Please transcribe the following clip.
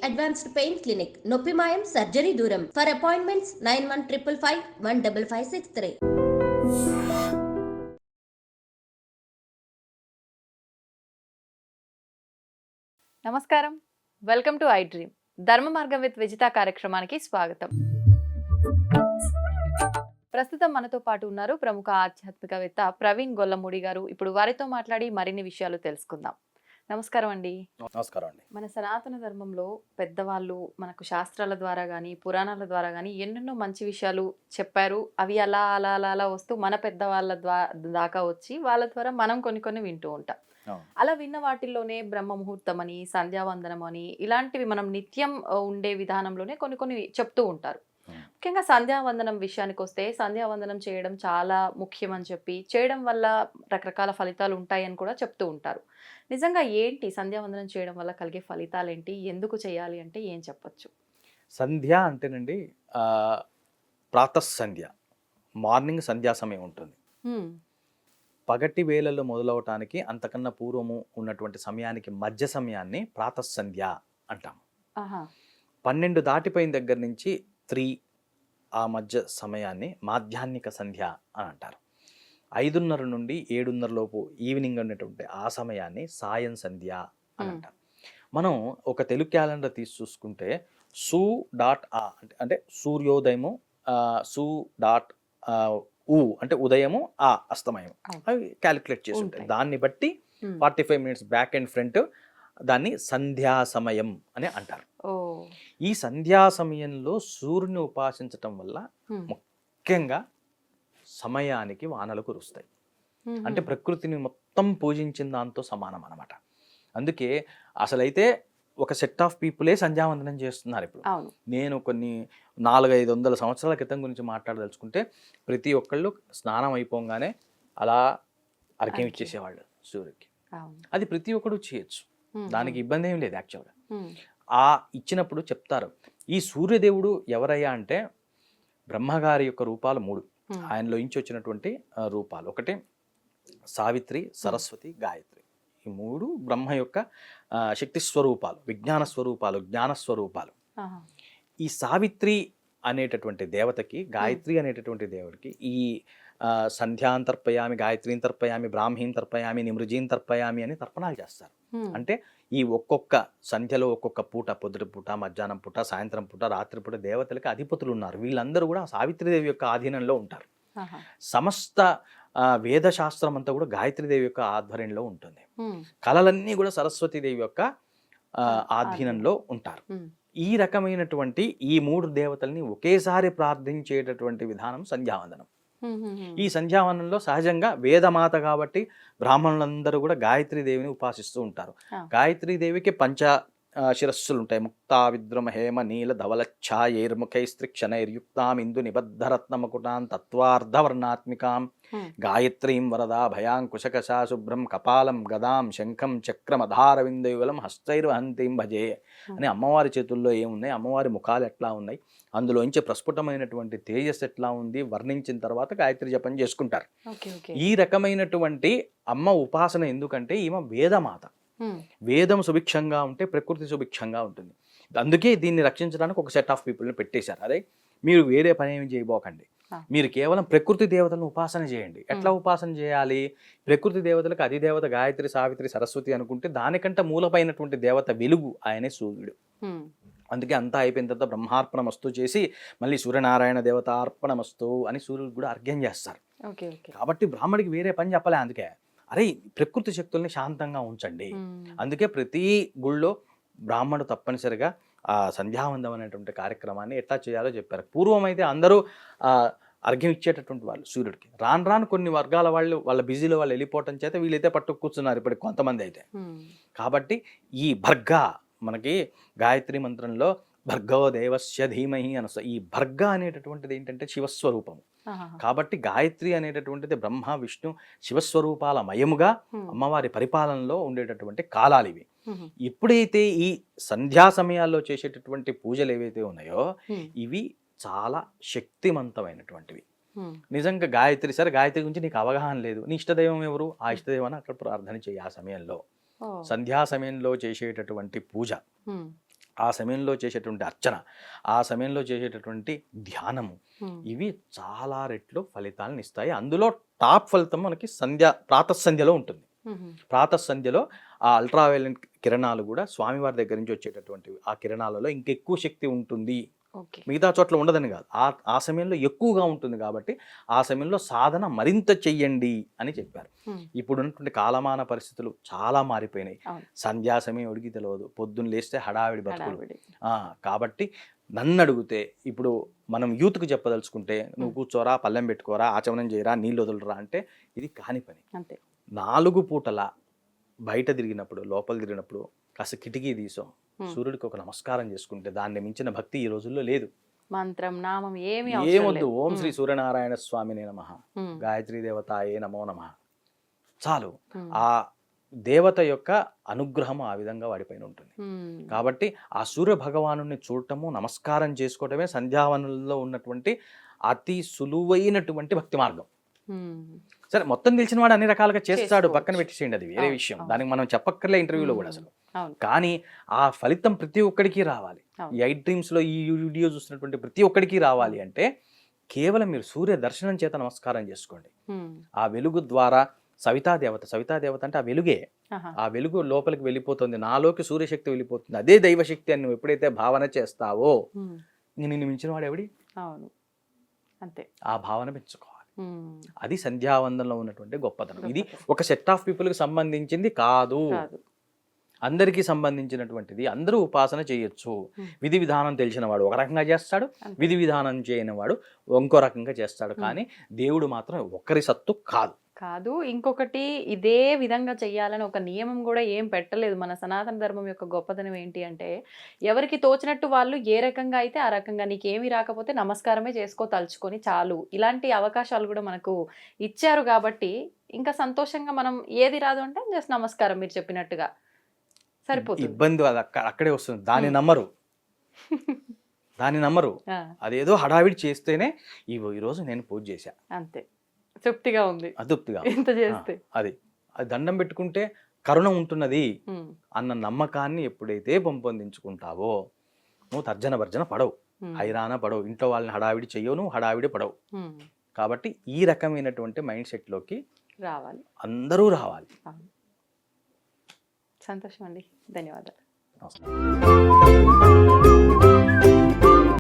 Advanced pain clinic. నొప్పి మాయం, surgery దూరం. For appointments 9155515563. నమస్కారం, వెల్కమ్ టు ఐ డ్రీమ్. ధర్మ మార్గం విత్ విజిత కార్యక్రమానికి స్వాగతం. ప్రస్తుతం మనతో పాటు ఉన్నారు ప్రముఖ ఆధ్యాత్మికవేత్త ప్రవీణ్ గొల్లమూడి గారు. ఇప్పుడు వారితో మాట్లాడి మరిన్ని విషయాలు తెలుసుకుందాం. నమస్కారం అండి. నమస్కారం అండి. మన సనాతన ధర్మంలో పెద్దవాళ్ళు మనకు శాస్త్రాల ద్వారా కానీ పురాణాల ద్వారా కానీ ఎన్నెన్నో మంచి విషయాలు చెప్పారు. అవి అలా అలా అలా అలా వస్తూ మన పెద్దవాళ్ళ దాకా వచ్చి వాళ్ళ ద్వారా మనం కొన్ని కొన్ని వింటూ ఉంటాం. అలా విన్న వాటిల్లోనే బ్రహ్మ ముహూర్తం అని, సంధ్యావందనం అని, ఇలాంటివి మనం నిత్యం ఉండే విధానంలోనే కొన్ని కొన్ని చెప్తూ ఉంటారు. ముఖ్యంగా సంధ్యావందనం విషయానికి వస్తే, సంధ్యావందనం చేయడం చాలా ముఖ్యం అని చెప్పి, చేయడం వల్ల రకరకాల ఫలితాలు ఉంటాయని కూడా చెప్తూ ఉంటారు. నిజంగా ఏంటి సంధ్యావందనం చేయడం వల్ల కలిగే ఫలితాలు ఏంటి, ఎందుకు చేయాలి అంటే ఏం చెప్పొచ్చు? సంధ్య అంటేనండి ప్రాతఃసంధ్య, మార్నింగ్ సంధ్యా సమయం ఉంటుంది. పగటి వేళల్లో మొదలవటానికి అంతకన్నా పూర్వము ఉన్నటువంటి సమయానికి మధ్య సమయాన్ని ప్రాతఃసంధ్య అంటాము. 12 దాటిపోయిన దగ్గర నుంచి 3 ఆ మధ్య సమయాన్ని మాధ్యాహ్నిక సంధ్య అని అంటారు. 5:30 నుండి 7:30 లోపు ఈవినింగ్ ఉన్నటువంటి ఆ సమయాన్ని సాయం సంధ్య అని అంటారు. మనం ఒక తెలుగు క్యాలెండర్ తీసి చూసుకుంటే su.a అంటే సూర్యోదయము, su.u అంటే ఉదయము, ఆ అస్తమయం, అవి క్యాలిక్యులేట్ చేసి ఉంటాయి. దాన్ని బట్టి 45 మినిట్స్ బ్యాక్ అండ్ ఫ్రంట్ దాన్ని సంధ్యా సమయం అని అంటారు. ఈ సంధ్యా సమయంలో సూర్యుని ఉపాసించటం వల్ల ముఖ్యంగా సమయానికి వానలు కురుస్తాయి. అంటే ప్రకృతిని మొత్తం పూజించిన దాంతో సమానం అన్నమాట. అందుకే అసలైతే ఒక సెట్ ఆఫ్ పీపులే సంధ్యావందనం చేస్తున్నారు ఇప్పుడు. నేను కొన్ని 400-500 సంవత్సరాల క్రితం గురించి మాట్లాడదలుచుకుంటే, ప్రతి ఒక్కళ్ళు స్నానం అయిపోగానే అలా అర్ఘ్యం ఇచ్చేసేవాళ్ళు సూర్యుడికి. అది ప్రతి ఒక్కడు చేయొచ్చు, దానికి ఇబ్బంది ఏం లేదు. యాక్చువల్గా ఆ ఇచ్చినప్పుడు చెప్తారు, ఈ సూర్యదేవుడు ఎవరయ్యా అంటే బ్రహ్మగారి యొక్క రూపాలు 3, ఆయనలో నుంచి వచ్చినటువంటి రూపాలు. ఒకటి సావిత్రి, సరస్వతి, గాయత్రి. ఈ 3 బ్రహ్మ యొక్క శక్తి స్వరూపాలు, విజ్ఞాన స్వరూపాలు, జ్ఞాన స్వరూపాలు. ఈ సావిత్రి అనేటటువంటి దేవతకి, గాయత్రి అనేటటువంటి దేవుడికి ఈ సంధ్యాం తర్పయామి, గాయత్రీం తర్పయామి, బ్రాహ్మీం తర్పయామి, నిమృజీం తర్పయామి అని తర్పణాలు చేస్తారు. అంటే ఈ ఒక్కొక్క సంధ్యలో ఒక్కొక్క పూట, పొద్దుటి పూట, మధ్యాహ్నం పూట, సాయంత్రం పూట, రాత్రి పూట దేవతలకి అధిపతులు ఉన్నారు. వీళ్ళందరూ కూడా సావిత్రిదేవి యొక్క ఆధీనంలో ఉంటారు. సమస్త వేదశాస్త్రం అంతా కూడా గాయత్రీదేవి యొక్క ఆధ్వర్యంలో ఉంటుంది. కళలన్నీ కూడా సరస్వతీదేవి యొక్క ఆధీనంలో ఉంటారు. ఈ రకమైనటువంటి ఈ 3 దేవతల్ని ఒకేసారి ప్రార్థించేటటువంటి విధానం సంధ్యావందనం. ఈ సంధ్యావనంలో సహజంగా వేదమాత కాబట్టి బ్రాహ్మణులందరూ కూడా గాయత్రీదేవిని ఉపాసిస్తూ ఉంటారు. గాయత్రీదేవికి పంచ శిరస్సులు ఉంటాయి. ముక్తా విద్రుమ హేమ నీల ధవలఛాయైర్ముఖైస్త్రిక్షణైర్యుక్తాం ఇందు నిబద్ధరత్నమకుటాం తత్వార్ధవర్ణాత్మికాం గాయత్రీం వరదా భయాంకుశకశా శుభ్రం కపాలం గదాం శంఖం చక్రమధారవిందయుగలం హస్తైర్వహంతీం భజే అని అమ్మవారి చేతుల్లో ఏమున్నాయి, అమ్మవారి ముఖాలు ఎట్లా ఉన్నాయి, అందులోంచి ప్రస్ఫుటమైనటువంటి తేజస్సు ఎట్లా ఉంది వర్ణించిన తర్వాత గాయత్రి జపం చేసుకుంటారు. ఈ రకమైనటువంటి అమ్మ ఉపాసన ఎందుకంటే ఈమె వేదమాత. వేదం సుభిక్షంగా ఉంటే ప్రకృతి సుభిక్షంగా ఉంటుంది. అందుకే దీన్ని రక్షించడానికి ఒక సెట్ ఆఫ్ పీపుల్ని పెట్టేశారు. అదే మీరు వేరే పని ఏమి చేయబోకండి, మీరు కేవలం ప్రకృతి దేవతలను ఉపాసన చేయండి. ఎట్లా ఉపాసన చేయాలి? ప్రకృతి దేవతలకు అధిదేవత గాయత్రి, సావిత్రి, సరస్వతి అనుకుంటే దానికంటే మూలపైనటువంటి దేవత వెలుగు, ఆయనే సూర్యుడు. అందుకే అంతా అయిపోయిన తర్వాత బ్రహ్మార్పణమస్తు చేసి మళ్ళీ సూర్యనారాయణ దేవతార్పణమస్తు అని సూర్యుడు కూడా అర్ఘ్యం చేస్తారు. కాబట్టి బ్రాహ్మడికి వేరే పని చెప్పలే. అందుకే అరే ప్రకృతి శక్తుల్ని శాంతంగా ఉంచండి. అందుకే ప్రతి గుళ్ళో బ్రాహ్మణుడు తప్పనిసరిగా ఆ సంధ్యావందనం అనేటువంటి కార్యక్రమాన్ని ఎట్లా చేయాలో చెప్పారు. పూర్వం అయితే అందరూ అర్ఘ్యం ఇచ్చేటటువంటి వాళ్ళు సూర్యుడికి. రాను రాను కొన్ని వర్గాల వాళ్ళు వాళ్ళ బిజీలో వాళ్ళు వెళ్ళిపోవటం చేత వీళ్ళైతే పట్టు కూర్చున్నారు ఇప్పటికి కొంతమంది అయితే. కాబట్టి ఈ భర్గా, మనకి గాయత్రి మంత్రంలో భర్గో దేవస్య ధీమహి అని వస్తుంది. ఈ భర్గ అనేటటువంటిది ఏంటంటే శివస్వరూపము. కాబట్టి గాయత్రి అనేటటువంటిది బ్రహ్మ విష్ణు శివస్వరూపాల మయముగా అమ్మవారి పరిపాలనలో ఉండేటటువంటి కాలాలు ఇవి. ఎప్పుడైతే ఈ సంధ్యా సమయాల్లో చేసేటటువంటి పూజలు ఏవైతే ఉన్నాయో ఇవి చాలా శక్తివంతమైనటువంటివి. నిజంగా గాయత్రి, సరే గాయత్రి గురించి నీకు అవగాహన లేదు, నీ ఇష్టదైవం ఎవరు, ఆ ఇష్టదైవాన్ని అక్కడ ప్రార్థన చేయి. ఆ సమయంలో సంధ్యా సమయంలో చేసేటటువంటి పూజ ఆ సమయంలో చేసేటువంటి అర్చన, ఆ సమయంలో చేసేటటువంటి ధ్యానము, ఇవి చాలా రెట్లు ఫలితాలను ఇస్తాయి. అందులో టాప్ ఫలితం మనకి ప్రాతఃసంధ్యలో ఉంటుంది. ప్రాతఃసంధ్యలో ఆ అల్ట్రావైలెంట్ కిరణాలు కూడా స్వామివారి దగ్గర నుంచి వచ్చేటటువంటి ఆ కిరణాలలో ఇంకెక్కువ శక్తి ఉంటుంది. మిగతా చోట్ల ఉండదని కాదు, ఆ సమయంలో ఎక్కువగా ఉంటుంది. కాబట్టి ఆ సమయంలో సాధన మరింత చెయ్యండి అని చెప్పారు. ఇప్పుడు ఉన్నటువంటి కాలమాన పరిస్థితులు చాలా మారిపోయినాయి. సంధ్యా సమయం ఒడికి తెలియదు, పొద్దున్న లేస్తే హడావిడి బతుకులు. కాబట్టి నన్ను అడిగితే ఇప్పుడు మనం యూత్కి చెప్పదలుచుకుంటే, నువ్వు కూర్చోరా, పల్లెం పెట్టుకోరా, ఆచమనం చేయరా, నీళ్ళు వదలరా అంటే ఇది కాని పని. 4 పూటల బయట తిరిగినప్పుడు, లోపల తిరిగినప్పుడు కాస్త కిటికీ తీసో సూర్యుడికి ఒక నమస్కారం చేసుకుంటే దాన్ని మించిన భక్తి ఈ రోజుల్లో లేదు. మంత్రం నామం ఏమొద్దు. ఓం శ్రీ సూర్యనారాయణ స్వామినే నమః, గాయత్రీ దేవతాయే నమో నమః చాలు. ఆ దేవత యొక్క అనుగ్రహం ఆ విధంగా వాడిపైన ఉంటుంది. కాబట్టి ఆ సూర్య భగవాను చూడటము, నమస్కారం చేసుకోవటమే సంధ్యావనంలో ఉన్నటువంటి అతి సులువైనటువంటి భక్తి మార్గం. సరే, మొత్తం తెలిసిన వాడు అన్ని రకాలుగా చేస్తాడు, పక్కన పెట్టేసేయండి, అది వేరే విషయం. దానికి మనం చెప్పక్కర్లే ఇంటర్వ్యూలో కూడా అసలు. కానీ ఆ ఫలితం ప్రతి ఒక్కడికి రావాలి. ఈ 8 Dreams లో ఈ వీడియో చూస్తున్నటువంటి ప్రతి ఒక్కడికి రావాలి అంటే కేవలం మీరు సూర్య దర్శనం చేత నమస్కారం చేసుకోండి. ఆ వెలుగు ద్వారా సవితాదేవత అంటే ఆ వెలుగే, ఆ వెలుగు లోపలికి వెళ్ళిపోతుంది, నాలోకి సూర్యశక్తి వెళ్ళిపోతుంది, అదే దైవశక్తి అని నువ్వు ఎప్పుడైతే భావన చేస్తావో నిన్ను మించిన వాడు ఎవడి, అంతే. ఆ భావన పెంచుకోవాలి. అది సంధ్యావందనలో ఉన్నటువంటి గొప్పతనం. ఇది ఒక సెట్ ఆఫ్ పీపుల్కి సంబంధించింది కాదు, అందరికీ సంబంధించినటువంటిది. అందరూ ఉపాసన చేయొచ్చు. విధి విధానం తెలిసిన వాడు ఒక రకంగా చేస్తాడు, విధి విధానం చేయని వాడు ఇంకో రకంగా చేస్తాడు. కానీ దేవుడు మాత్రం ఒకరి సత్తు కాదు. ఇంకొకటి, ఇదే విధంగా చెయ్యాలని ఒక నియమం కూడా ఏం పెట్టలేదు. మన సనాతన ధర్మం యొక్క గొప్పతనం ఏంటి అంటే, ఎవరికి తోచినట్టు వాళ్ళు ఏ రకంగా అయితే ఆ రకంగా, నీకేమి రాకపోతే నమస్కారమే చేసుకో, తలుచుకొని చాలు. ఇలాంటి అవకాశాలు కూడా మనకు ఇచ్చారు. కాబట్టి ఇంకా సంతోషంగా మనం ఏది రాదు అంటే జస్ట్ నమస్కారం మీరు చెప్పినట్టుగా సరిపోతుంది. ఇబ్బంది అది అక్కడే వస్తుంది. దాన్ని నమ్మరు. అదేదో హడావిడి చేస్తేనే ఈరోజు నేను పూజ చేశా, అంతే, తృప్తిగా ఉంది, అతృప్తిగా ఇంత చేస్తే అది దండం పెట్టుకుంటే కరుణ ఉంటున్నది అన్న నమ్మకాన్ని ఎప్పుడైతే పెంపొందించుకుంటావో నువ్వు తర్జన భర్జన పడవు, హైరాణ పడవు, ఇంట్లో వాళ్ళని హడావిడి చెయ్యవు, నువ్వు హడావిడి పడవు. కాబట్టి ఈ రకమైనటువంటి మైండ్ సెట్ లోకి రావాలి, అందరూ రావాలి. సంతోషం అండి, ధన్యవాదాలు.